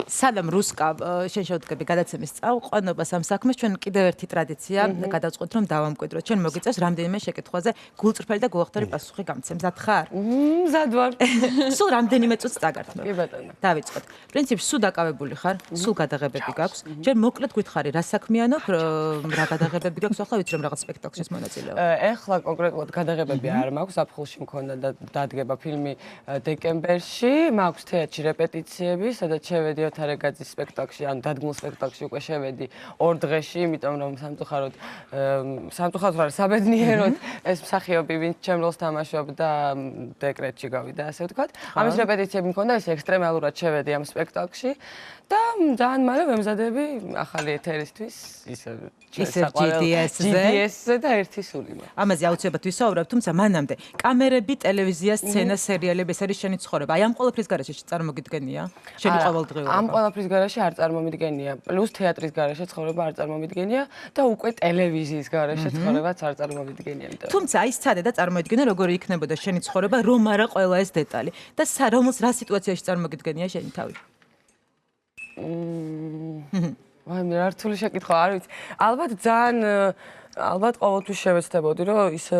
სალამ რუსკა შენ შევდგები გადაცემის წაუყვანობას ამ საქმეს ჩვენ კიდევ ერთი ტრადიცია გადავწყვეტ რომ დავამკვიდროთ ჩვენ მოგიწევს რამდენიმე შეკითხვაზე გულწრფელი და გუახტარი პასუხი გამცემ მზად ხარ? მზად ვარ. სულ რამდენიმე წუთს წაგართმევ. კი ბატონო. დავიწყოთ. პრინციპში სულ დაკავებული ხარ, სულ გადაღებები გაქვს. ჯერ მოკლედ გითხარი რა საქმიანობ, რა გადაღებები გაქვს, ახლა ვიცი რომ რაღაც სპექტაკლშიც მონაწილეობ. ეხლა კონკრეტულად გადაღებები არ მაქვს, ზაფხულში მქონდა და დადგება ფილმი დეკემბერში, მაქვს თეატრში რეპეტიციები, სადაც შევედი ოთარეგაძის სპექტაკლში, ანუ დადგმულ სპექტაკლში უკვე შევედი 2 დღეში, იმიტომ რომ სამწუხაროდ ვარ საბედნიეროდ ეს მსახიობი ვინც ჩემ როლს თამაშობდა დეკრეტში გავიდა, ასე ვთქვათ. ამის რეპეტიციები მქონდა, ეს ექსტრემალურად შევედი ამ სპექტაკლში და ძალიან მალე ვემზადები ახალი ეთერისთვის, ისე GDS-ზე და ერთი სული მაქვს. ამაზე აუცილებლად ვისაუბრებ, თუმცა მანამდე კამერები, ტელევიზია, სცენა, სერიალები, ეს არის შენი ცხოვრება. აი ამ ყველაფრის გარეშე წარმოგიდგენია? შენი ყოველდღიურობა. ამ ყველაფრის გარეშე არ წარმომიდგენია. პლუს თეატრის გარეშე ცხოვრება არ წარმომიდგენია და უკვე ტელევიზიის გარეშე ცხოვრებაც არ წარმომიდგენია. თუმცა აი სცადე და წარმოიდგინე როგორი იქნებოდა შენი ცხოვრება, რომ არა ყველა ეს დეტალი და რა სიტუაციაში წარმოგიდგენია შენი თავი? ვაი, მე რთული შეკითხვა არ ვიცი. ალბათ ყოველთვის შევეცდებოდი, რომ ისე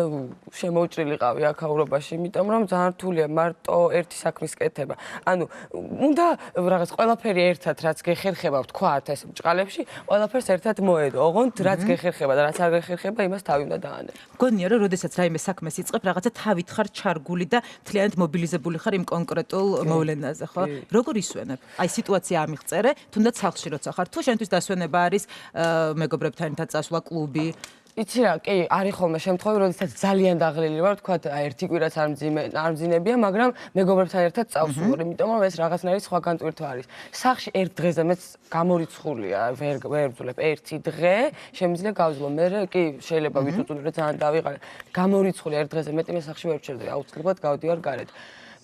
შემოუჭრილიყავი აქაურობაში, იმიტომ რომ ძალიან რთულია მარტო ერთი საქმის კეთება. ანუ უნდა რაღაც ყველაფერი ერთად რაც გეხერხება, ვთქვათ, ეს ბჭყალებში, ყველაფერს ერთად მოედო. ოღონდ რაც გეხერხება და რაც არ გეხერხება, იმას თავი უნდა დაანებო. გონია რომ როდესაც რაიმე საქმეს იწყებ, რაღაცა თავით ხარ ჩარგული და მთლიანად მობილიზებული ხარ იმ კონკრეტულ მოვლენაზე, ხო? როგორ ისვენებ? აი სიტუაცია ამიღწერე, თუნდაც სახლში როცა ხარ, თუ შენთვის დასვენება არის მეგობრებთან ერთად წასვლა კლუბი. იცი რა, კი, არის ხოლმე შემთხვევები, როდესაც ძალიან დაღლილი ვარ, ვთქვათ, ერთი კვირაც არ მძინებია, მაგრამ მეგობრებთან ერთად წავსულვარ, იმიტომ რომ ეს რაღაცნაირი სხვაგან ტვირთვა არის. სახლში ერთ დღეზე მეც გამორიცხულია, ვერ ვძულებ ერთი დღე, შემიძლია გავძლო. მე კი შეიძლება ვიწუწუნო, რომ ძალიან დავიყარე. გამორიცხული ერთ დღეზე მეტი მე სახლში ვერ ვჩერდები, აუცილებლად გავდივარ გარეთ.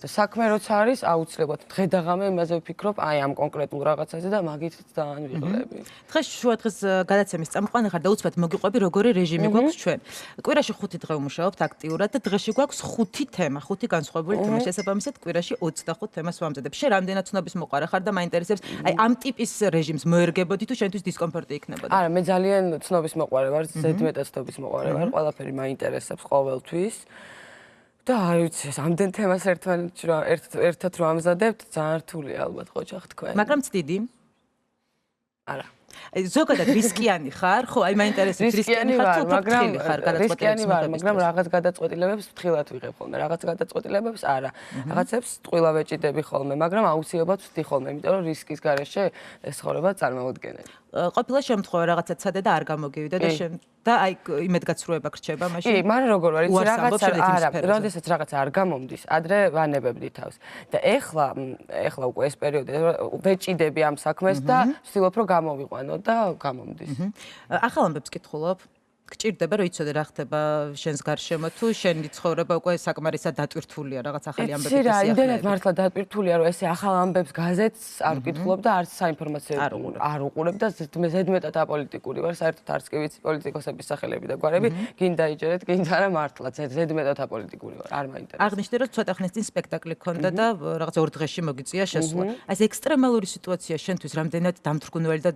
საქმე როცა არის, აუცილებლად დღე და ღამე იმაზე ვფიქრობ, აი ამ კონკრეტულ რაღაცაზე და მაგით ძალიან ვიყლები. დღეს შუადღეს გადაცემის წამყვანი ხარ და უცბად მოგიყვები, როგორი რეჟიმი გვაქვს ჩვენ. კვირაში 5 დღე ვმუშაობთ აქტიურად და დღეში გვაქვს 5 თემა, 5 განსხვავებული თემა. შესაბამისად, კვირაში 25 თემას ვამზადებ. შენ რამდენად ცნობის მოყარა ხარ და მაინტერესებს, აი ამ ტიპის რეჟიმს მოერგებოდი თუ შენთვის დისკომფორტი იქნებოდა? არა, მე ძალიან ცნობის მოყარე ვარ, ზედმეტად ცნობის მოყარე ვარ, ყველაფერი მაინტერესებს ყოველთვის. და არ ვიცი, ამდენ თემას ერთად რო ამზადებთ, ძალიან რთულია ალბათ ხოჭახ თქვენ. მაგრამ ცდიდი? არა. ზოგადად რისკიანი ხარ? ხო, აი მაინტერესებს რისკიანი ხარ თუ ფრთხილი ხარ გადაწყვეტილებებს? მაგრამ რაღაც გადაწყვეტილებებს ფრთხილად ვიღებ ხოლმე, რაღაც გადაწყვეტილებებს არა. რაღაცებს ტყუილა ვეჭიდები ხოლმე, მაგრამ აუცილებლად ვცდი ხოლმე, იმიტომ რომ რისკის გარეშე ეს ცხოვრება წარმოვიდგენელი. ყოფილა შემთხვევა რაღაცა ცადე და არ გამოგივიდა და აი იმედგაცრუება გრჩება მაშინ. კი, მაგრამ როგორ ვარ, იცი რაღაცა არა, როდესაც რაღაცა არ გამომდის, ადრე ვანებებდი თავს. და ეხლა უკვე ეს პერიოდი ვეჭიდები ამ საქმეს და ვცდილობ რომ გამოვიყვანო და გამომდის. ახალ ამბებს კითხულობ? გჭირდება რომ იცოდე რა ხდება შენს გარშემო თუ შენი ცხოვრება უკვე საკმარისად დატვირთულია რაღაც ახალი ამბები ისე რა, იმდენად მართლა დატვირთულია რომ ესე ახალ ამბებს გაზეთს არ ვკითხულობ და არც საინფორმაციო არ უყურებ და ზედმეტად აპოლიტიკური ვარ, საერთოდ არც კი ვიცი პოლიტიკოსების სახელები და გვარები, გინდა იჯერეთ, გინდა არა მართლა ზედმეტად აპოლიტიკური ვარ, არ მაინტერესებს. აღნიშნე რომ ცოტა ხნის წინ სპექტაკლი გქონდა და რაღაც 2 დღეში მოგიწია შესვლა. აი ეს ექსტრემალური სიტუაცია შენთვის რამდენად დამთრგუნველი და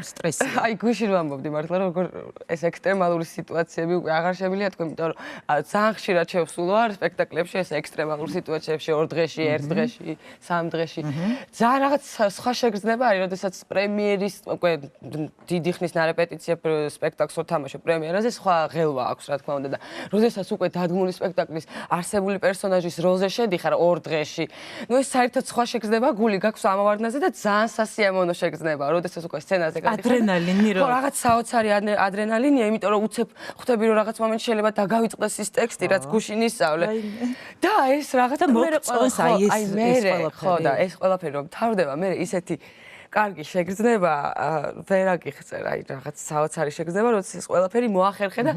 სტრესია? აი გუშინ ვამბობდი მართლა როგორ ეს ექსტრემალური სიტუაციები უკვე აღარ შემიძლია თქვენ, იმიტომ რომ ძალიან ხშირად შევსულ ვარ სპექტაკლებში ეს ექსტრემალურ სიტუაციებში 2 დღეში, 1 დღეში, 3 დღეში. ძალიან რაღაც სხვა შეგრძნება არის, როდესაც პრემიერის უკვე დიდი ხნის ნარეპეტიცია სპექტაკლს ვთამაშობ პრემიერაზე, სხვა ღელვა აქვს რა თქმა უნდა და როდესაც უკვე დადგმული სპექტაკლის არსებული პერსონაჟის როლზე შედიხარ 2 დღეში. ნუ ეს საერთოდ სხვა შეგრძნება გული გაქვს ამავარდნაზე და ძალიან სასიამოვნო შეგრძნება, როდესაც უკვე სცენაზე გადიხარ. ადრენალინი რო. ხო, რაღაც საოცარი ადრენალინია, იმიტომ რომ ხვდები რომ რაღაც მომენტში შეიძლება დაგავიწყდეს ის ტექსტი, რაც გუშინ ისწავლე. და ეს რაღაცა მოწონს აი ეს ხო და ეს ყველაფერი რომ თავდება, მე ისეთი კარგი შეგრძნება ვერ აგიხსენ, აი რაღაც საოცარი შეგრძნება, როდესაც ეს ყველაფერი მოახერხე და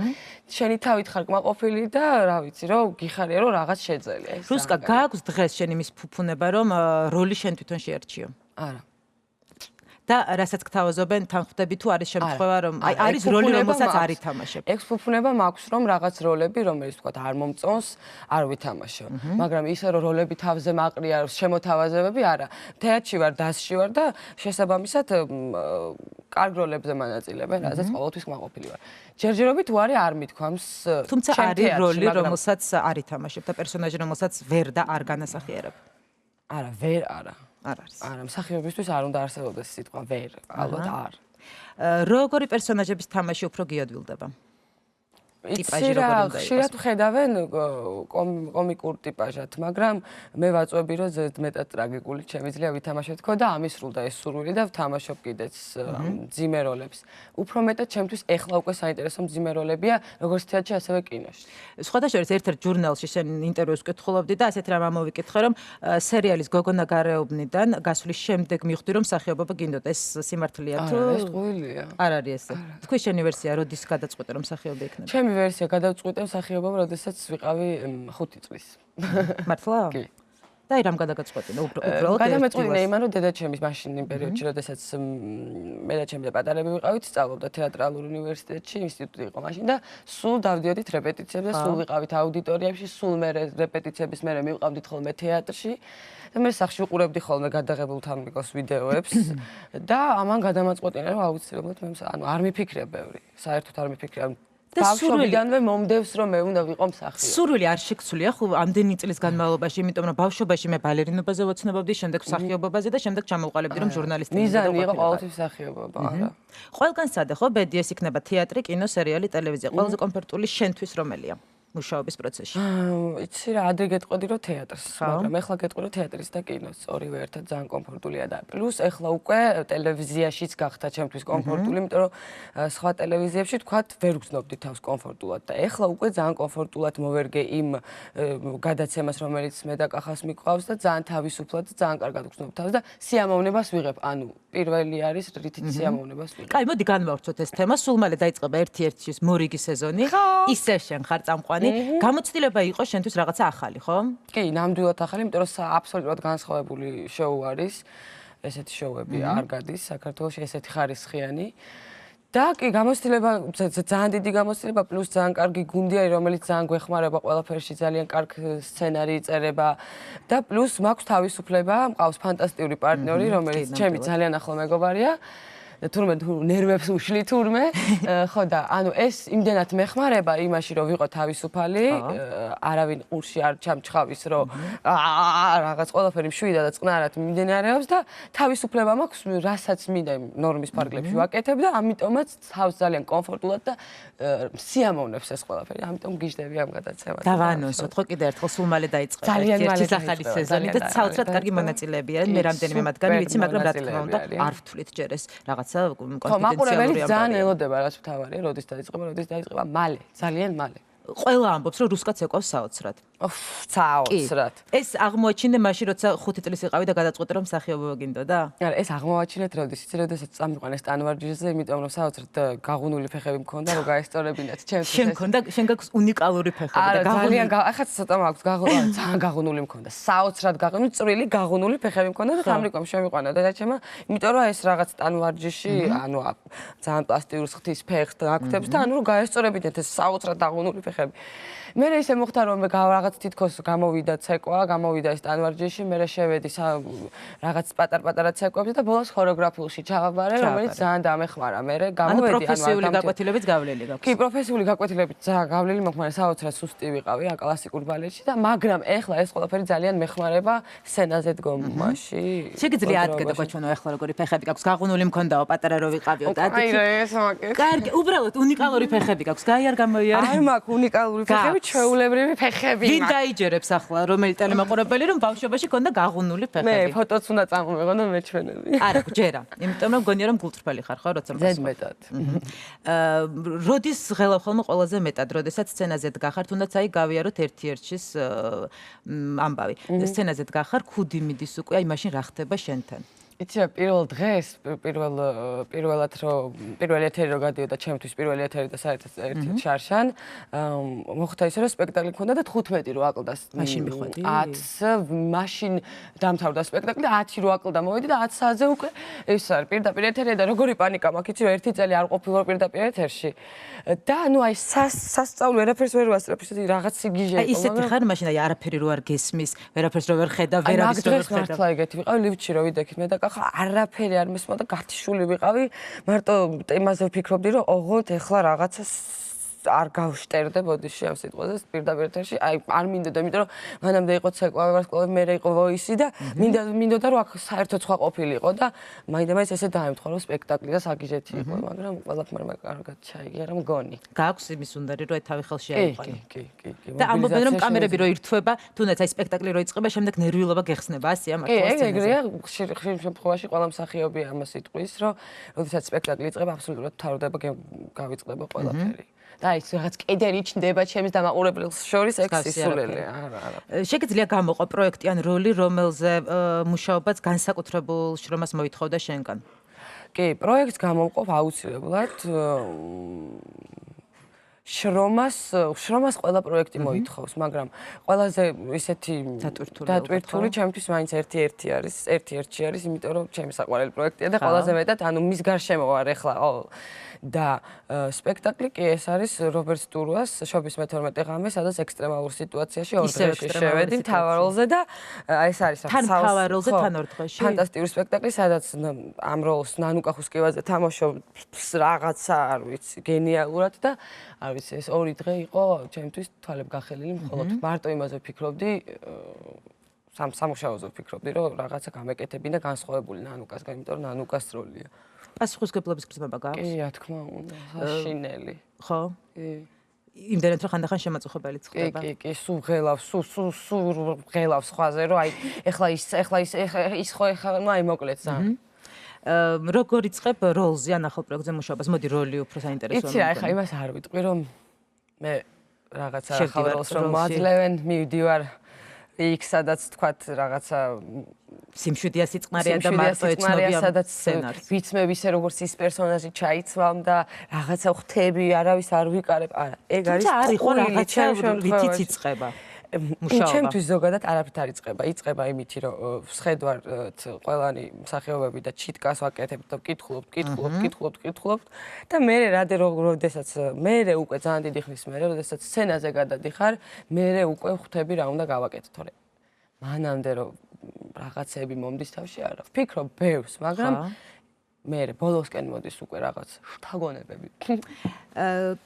შენი თავით ხარ კმაყოფილი და რა ვიცი, რომ გიხარია რომ რაღაც შეძელია. რუსკა, გააქვს დღეს შენი მის ფუფუნება, რომ როლი შენ თვითონ შეერჩიო? არა. და რასაც გთავაზობენ, თან ხვდები თუ არის შემთხვევა, რომ არის როლი, რომელსაც არ ითამაშებ. ექსფუფუნება მაქვს, რომ რაღაც როლები, რომელიც თქვა არ მომწონს, არ ვითამაშო. მაგრამ ისე რომ როლები თავზე მაყრია, შემოთავაზებები არა. თეატრში ვარ, დასში ვარ და შესაბამისად კარგ როლებზე მონაწილეობენ, რაზეც ყოველთვის კმაყოფილი ვარ. ჯერჯერობით უარი არ მithქვამს. თუმცა არის როლი, რომელსაც არ ითამაშებ და პერსონაჟი, რომელსაც ვერ და არ განასახიერებ. არა, ვერ არა. არ არის. არა, მსახიობისთვის არ უნდა არსებობდეს სიტყვა ვერ, ალბათ არ. როგორი პერსონაჟების თამაში უფრო გიადვილდება? ტიპაჟი როგორ უნდა იყოს? ხშირად ხედავენ კომიკურ ტიპაჟად, მაგრამ მე ვაწვევი რომ მეტად ტრაგიკული შემიძლია ვითამაშო თქო და ამის სრულდა ეს სურვილი და ვთამაშობ კიდეც მძიმე როლებს. უფრო მეტად ჩემთვის ეხლა უკვე საინტერესო მძიმე როლებია, როგორც თეატრში, ასევე კინოში. სხვადასხვა ერთ-ერთ ჟურნალში შენ ინტერვიუს კითხულობდი და ასეთ რამ ამოვიკითხე, რომ სერიალის გოგონა გარეუბნიდან გასვლის შემდეგ მივხვდი, რომ მსახიობობა გინდოდა. ეს სიმართლეა თუ? ეს ტყუილია. არ არის ესე. თქვი შენი ვერსია, როდის გადაწყვეტე რომ მსახიობი იქნება? ჩემი ვერსია გადავწყვიტე მსახიობობა, როდესაც ვიყავი 5 წლის. მართლა? კი. და აი რამ გადაგაწყვეტინე? უბრალოდ გადამეწყვიტინე იმან, რომ დედაჩემის მაშინ იმ პერიოდში, როდესაც მე და ჩემი და პატარები ვიყავით, სწავლობდა თეატრალურ უნივერსიტეტში, ინსტიტუტი იყო მაშინ და სულ დავდიოდით რეპეტიციებს და სულ ვიყავით აუდიტორიებში, სულ მე რეპეტიციების მერე მივყავდით ხოლმე თეატრში. და მე სახში უყურებდი ხოლმე გადაღებულ თამბიკოს ვიდეოებს და ამან გადამაწყვეტინე, რომ აუცილებლად მე არ მიფიქრე ბევრი, საერთოდ არ მიფიქრე. ბავშვობიდანვე მომდევს რომ მე უნდა ვიყო მსახიობი. სურვილი არ შეგცვლია ხო ამდენი წლის განმავლობაში, იმიტომ რომ ბავშვობაში მე ბალერინობაზე ვოცნობდი, შემდეგ მსახიობობაზე და შემდეგ ჩამოვყალიბდი რომ ჟურნალისტი ვიყო. მიზანი იყო ყოველთვის მსახიობობა, არა. ყველგან სადე ხო ბედიეს იქნება თეატრი, კინო, სერიალი, ტელევიზია. ყველაზე კომფორტული შენთვის რომელია? მუშაობის პროცესში. იცი რა, ადრე გეტყვი რომ თეატრს, მაგრამ ეხლა გეტყვი რომ თეატრის და კინოს ორივე ერთად ძალიან კომფორტულია და პლუს ეხლა უკვე ტელევიზიაშიც გახდა ჩემთვის კომფორტული, იმიტომ რომ სხვა ტელევიზიებში თქვათ ვერ გრძნობდი თავს კომფორტულად და ეხლა უკვე ძალიან კომფორტულად მოვერგე იმ გადაცემას, რომელიც მე და კახას მიყვავს და ძალიან თავისუფლად და ძალიან კარგად გრძნობ თავს და სიამოვნებას ვიღებ. ანუ პირველი არის რითიც სიამოვნებას ვიღებ. კაი, მოდი განვავრცოთ ეს თემა. სულ მალე დაიწყება ერთ-ერთის მორიგი სეზონი. ისე შენ ხარ წამყვანი. გამოცდილება იყო შენთვის რაღაცა ახალი, ხო? კი, ნამდვილად ახალი, იმიტომ რომ აბსოლუტურად განსხვავებული შოუ არის. ესეთი შოუები არ გადის საქართველოში, ესეთი ხარისხიანი. და კი, გამოცდილება ძალიან დიდი გამოცდილება, პლუს ძალიან კარგი გუნდია, რომელიც ძალიან გვეხმარება ყველაფერში, ძალიან კარგ სცენარი იწერება და პლუს მაქვს თავისუფლება, მყავს ფანტასტიკური პარტნიორი, რომელიც ჩემი ძალიან ახლო მეგობარია. თურმე ნერვებს უშლი თურმე ხო და ანუ ეს იმდენად მეხმარება იმაში რომ ვიყო თავისუფალი არავინ ყურში არ ჩამჩხავის რომ რაღაც ყველაფერი მშვიდა და წყნარად მიმდინარეობს და თავისუფლება მაქვს რასაც მინდა ნორმის ფარგლებში ვაკეთებ და ამიტომაც თავს ძალიან კომფორტულად და სიამოვნებს ეს ყველაფერი ამიტომ გიждები ამ გადაცემას დავაანონსოთ ხო კიდე ერთხელ სულ მალე დაიწყება ერთი ახალი სეზონი და ცალცრად კარგი მონაწილეები არიან მე რამდენიმე მათგანი ვიცი მაგრამ რა თქმა უნდა არ ვთვლით ჯერ ეს რაღაცა კონფიდენციალური ძალიან ელოდება რაც მთავარია, როდის დაიწყება, მალე, ძალიან მალე. ყველა ამბობს, რომ რუსკაც ეკავს საოცრად. საოცრად. ეს აღმოაჩინე მაშინ, როცა 5 წლის იყავი და გადაწყვეტე, რომ მსახიობობა გინდოდა? არა, ეს აღმოაჩინეთ როდის, იცი, როდესაც წამიყვანეს ტანვარჯიშზე, იმიტომ რომ საოცრად გაღუნული ფეხები მქონდა, რომ გაესწორებინათ ჩემს. შენ გაქვს უნიკალური ფეხები და ძალიან ახლა ცოტა მაქვს ძალიან გაღუნული მქონდა. საოცრად გაღუნული, წვრილი გაღუნული ფეხები მქონდა და გამრიკვამ შემიყვანა და დაჩემა, იმიტომ რომ ეს რაღაც ტანვარჯიში, ანუ ძალიან პლასტიურს ხდის ფეხს და აქტებს და ანუ რომ გაესწორებინათ ეს საოცრად გაღუნული ფეხები. მე ისე მოხდა რომ მე რაღაც თითქოს გამოვიდა ცეკვა, გამოვიდა ეს ტანვარჯიში, მე შევედი რაღაც პატარ-პატარა ცეკვებზე და ბოლოს ხორეოგრაფიულში ჩავაბარე, რომელიც ძალიან დამეხმარა. მე გამოვედი ანუ პროფესიული გაკვეთილებიც გავლილი გაქვს. კი, პროფესიული გაკვეთილებით ძალიან გავლილი მაქვს, მაგრამ საოცრად სუსტი ვიყავი კლასიკურ ბალეტში და მაგრამ ეხლა ეს ყველაფერი ძალიან მეხმარება სცენაზე დგომაში. შეგიძლია ადგენდა გვაჩვენო ეხლა როგორი ფეხები გაქვს, გაღუნული მქონდაო, პატარა რო ვიყავიო და აი რა ეს მაგეთ. კარგი, უბრალოდ უნიკალური ფეხები გაქვს, გაიარ გამოიარე. არ მაქვს უნიკალური ფეხები, ჩვეულებრივი ფეხები მაქვს. ვინ დაიჯერებს ახლა რომელი ტელემაყურებელი რომ ბავშვობაში ქონდა გაღუნული ფეხები? მე ფოტოც უნდა წამოვიღო და მეჩვენები. არა, ჯერა. იმიტომ რომ გონია რომ გულწრფელი ხარ, ხო, როცა მგზავრი. მეტად. როდის ღელავ ხოლმე ყველაზე მეტად, როდესაც სცენაზე დგახარ, თუნდაც აი გავიაროთ ერთ-ერთის ამბავი. სცენაზე დგახარ, ქუდი მიდის უკვე, აი მაშინ რა ხდება შენთან? იცი რა პირველ დღეს პირველად რომ პირველი ეთერი რო გადიოდა ჩემთვის პირველი ეთერი და საერთოდ ერთ შარშან მოხდა ისე რომ სპექტაკლი მქონდა და 15 რო აკლდას მაშინ მიხვედი 10 მაშინ დამთავრდა სპექტაკლი და 10 რო აკლდა მოვიდი და 10 საათზე უკვე ეს არის პირდაპირ ეთერი და როგორი პანიკა მაქვს იცი რომ ერთი წელი არ ყოფილიყო პირდაპირ ეთერში და ანუ აი სასწაული ვერაფერს ვერ ვასწრებ ისეთი რაღაც სიგიჟე იყო ისეთი ხარ მაშინ აი არაფერი რო არ გესმის ვერაფერს რო ვერ ხედავ ვერავის რო ვერ ხედავ მართლა ეგეთი ვიყავი ლიფტში რო ვიდექით მე და კახა არაფერი არ მესმა და გათიშული ვიყავი მარტო იმაზე ვფიქრობდი რომ ოღონდ ეხლა რაღაცას არ გავშტერდებოდი ამ სიტყვაზე პირდაპირ ეთერში აი არ მინდოდა იმიტომ რომ მანამდე იყო ცეკვავე ვარსკვლავი მე იყო ვოისი და მინდოდა რომ აქ საერთოდ სხვა ყოფილიყო და მაინდა-მაინც ესე დაემთხვა რომ სპექტაკლი და საგიჟეთი იყო მაგრამ ყველაფერმა კარგად ჩაიგია რა მგონი გაქვს იმის უნდარი რომ თავი ხელში აიყვანო კი და ამბობენ რომ კამერები რო ირთვება თუნდაც აი სპექტაკლი რო იწყება შემდეგ ნერვიულობა გეხსნება ასეა მართლა სცენაზე ეგრეა ხშირ შემთხვევაში ყველა მსახიობი ამას იტყვის რომ როდესაც სპექტაკლი იწყება აბსოლუტურად თავდება გავიწყდება ყველაფერი და ის რაღაც კედელი ჩნდება ჩემს დამაყურებელს შორის ეგ სისულელე არა შეგიძლია გამოყო პროექტი ან როლი რომელზე მუშაობაც განსაკუთრებულ შრომას მოითხოვდა შენგან კი პროექტს გამოვყოფ აუცილებლად შრომას ყველა პროექტი მოითხოვს მაგრამ ყველაზე ისეთი დატვირთული ჩემთვის მაინც ერთი არის იმიტომ რომ ჩემი საყვარელი პროექტია და ყველაზე მეტად ანუ მის გარშემო ვარ ახლა და სპექტაკლი კი ეს არის რობერტ სტურუას შობის მე-12 ღამე სადაც ექსტრემალურ სიტუაციაში ორ დღეში შევედი მთავარ-როლზე და ეს არის თან მთავარ-როლზე თან ორ დღეში ფანტასტიკური სპექტაკლი სადაც ამ როლს ნანუკა ხუსკევაძე თამაშობს რაღაცა არ ვიცი გენიალურად და არ ვიცი ეს ორი დღე იყო ჩემთვის თვალებ გახელილი მხოლოდ მარტო იმაზე ვფიქრობდი სამუშაოზე ვფიქრობდი რომ რაღაცა გამეკეთებინა განსხვავებული ნანუკასგან იმიტომ რომ ნანუკას როლია პასუხისმგებლობის გრძნობა გაქვს? კი, რა თქმა უნდა, საშინელი. ხო? კი. იმდენად რომ ხანდახან შემაწუხებელი ხდება. კი, სულ ღელავს ხვაზე, რომ აი ეხლა ის ხო ეხლა ნუ აი მოკლედ ძალიან. როგორ იწყებ როლზე ან ახალ პროექტზე მუშაობას? მოდი როლი უფრო საინტერესოა. იცი რა, ეხლა იმას არ ვიტყვი, რომ მე რაღაცა ახალ როლს რომ მაძლევენ, მივდივარ იქ სადაც თქვათ რაღაცა სიმშვიდეა სიწყნარია და მარტო ეცნობია სადაც ვიცმევ ისე როგორც ის პერსონაჟი ჩაიცვამ და რაღაცა ხვდები არავის არ ვიყარებ არა ეგ არის ხო რაღაცა რითიც იწყება მუშაობა ჩემთვის ზოგადად არაფრით არ იწყება იმითი რომ ვსხედვართ ყველანი მსახიობები და ჩიტკას ვაკეთებ და ვკითხულობ და მე როდესაც მე უკვე ძალიან დიდი ხნის მერე როდესაც სცენაზე გადადიხარ მე უკვე ხვდები რა უნდა გავაკეთო თორე მანამდე რომ რაღაცები მომდის თავში არა ვფიქრობ ბევრს მაგრამ მე ბოლოსკენ მოდის უკვე რაღაც შთაგონებები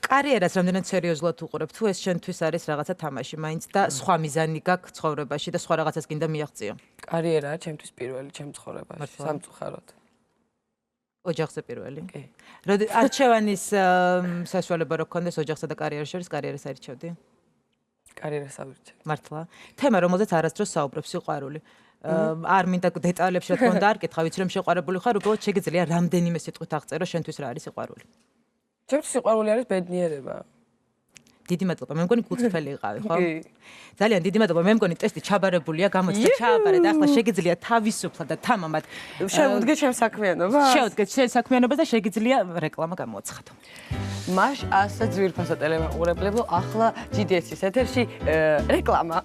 კარიერას რამდენად სერიოზულად უყურებ თუ ეს შენთვის არის რაღაცა თამაში მაინც და სხვა მიზანი გაქვს ცხოვრებაში და სხვა რაღაცას გინდა მიაღწიო კარიერაა ჩემთვის პირველი ჩემ ცხოვრებაში სამწუხაროდ ოჯახზე პირველი კი არჩევანის საშუალება რო გქონდეს ოჯახსა და კარიერას შორის კარიერას არჩევდი კარიერას ავირჩევ მართლა თემა რომელზეც არასდროს საუბრობ სიყვარული არ მინდა დეტალებში რა თქმა უნდა არ კითხავ ვიცი რომ შეყვარებული ხარ უბრალოდ შეგიძლია რამდენიმე სიტყვით აღწერო შენთვის რა არის სიყვარული ჩემთვის სიყვარული არის ბედნიერება დიდი მადლობა მე მგონი გულწრფელი იყავი ხო ძალიან დიდი მადლობა მე მგონი ტესტი ჩაბარებულია გამოჩნდა ჩააბარე და ახლა შეგიძლია თავისუფლად და თამამად შევუდგე ჩემს საქმიანობას შევუდგე ჩემს საქმიანობას და შეგიძლია რეკლამა გამოაცხადო მაშ ასე ძვირფასო ტელემაყურებლებო ახლა GDS-ის ეთერში რეკლამა